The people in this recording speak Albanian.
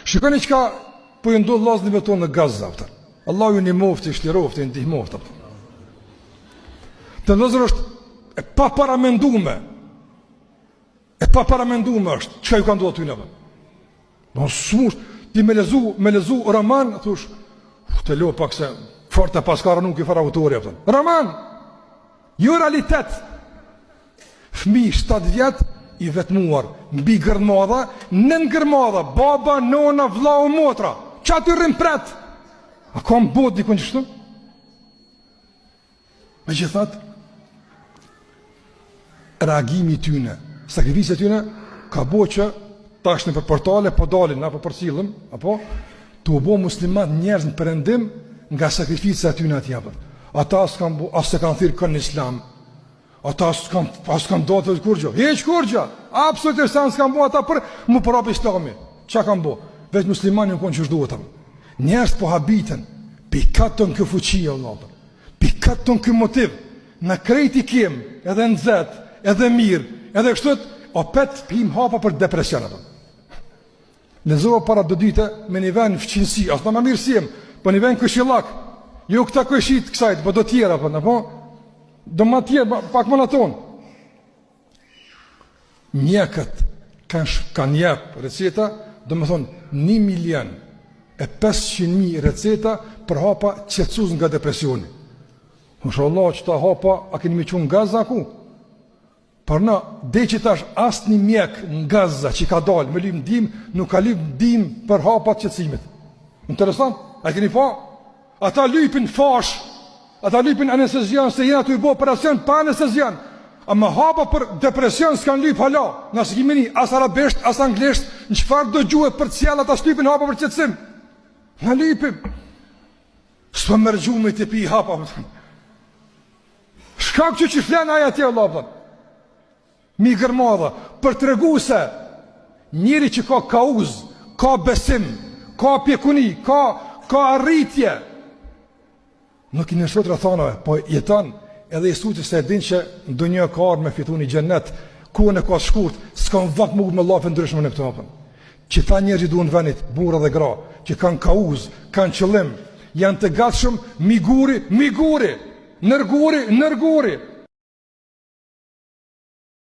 Shikoni çka po ju ndodh vllaznive tonë në Gaza. Allahu ju ndihmoftë, shliroftë, ndihmoftë. Të vëllezër është e paparamenduar. E paparamenduar është çka ju ka ndodhur ty në. Do smush ti me lezu roman, thosh, të lo pak se forte paskara nuk i fara autori apo. Roman. Jo realitet. Fëmijë 7 vjet i vetmuar, mbi gërmadha, nën gërmadha, baba, nona, vllau, motra. Qa të rrim pret? A kam bot dikon qështu? Me që thot, reagimi tyne, sakrifice tyne, ka bo që tash në për portale, po dalin, apo për cilëm, apo, të u bo muslimat njerëz në përëndim nga sakrifice atyne ati japër. Ata as se kanë thirë kënë në islam, ata as kanë do të kurgjo, heq kurgjo, absolutisht se s'kan bo ata për mu përrap islami. Qa kanë bo? Veç muslimani në konë që shduhetëm. Njerës po habiten, pikatën kë fuqia, pikatën kë motiv, në krejti kem, edhe në zet, edhe mirë, edhe kështët, opet pim hapa për depresionet. Lezova para do dite me një ven fëqinsi, asë në më mirësim, për një ven këshillak, jo këta këshit kësajt, për do tjera, do ma tjera, pak më në tonë. Mjekët kanë jep receta, do më thonë 1.500.000 receta për hapa qetësus nga depresioni. Inshallah që ta hapa, a keni mi qunë nga Gaza ku? Për në, dhe që tash asë një mjek në Gaza që ka dalë, me lypë ndim, nuk ka lypë ndim për hapa qetësimit. Interesant? A keni pa? Ata lypin fash, ata lypin anestezian, se jena të i bo operacion pa anestezian. A më hapa për depresion s'kan lyp hala, nëse kimi një, as arabesht, as anglisht, në qëfar do gjuhet për cjell, ata s'lypin hapa për qetësim. Në lypim. S'po mërgjume të pi hapa. Shkak që flen aja tje, Allah, mi gërmadha, për të regu se njëri që ka kauz, ka besim, ka pjekuni, ka arritje, nuk i nështot rëthanave, po jetan edhe Jesusi se din që ndonjë ka ardhur me fitu një xhenet, ku në ka shkurt, s'kan vakt më me llafe ndryshme në këtë hapën. Që ta njerëzit duhen venit, burra dhe gra, që kanë kauz, kanë qëllim, janë të gatshëm, miguri, nërguri,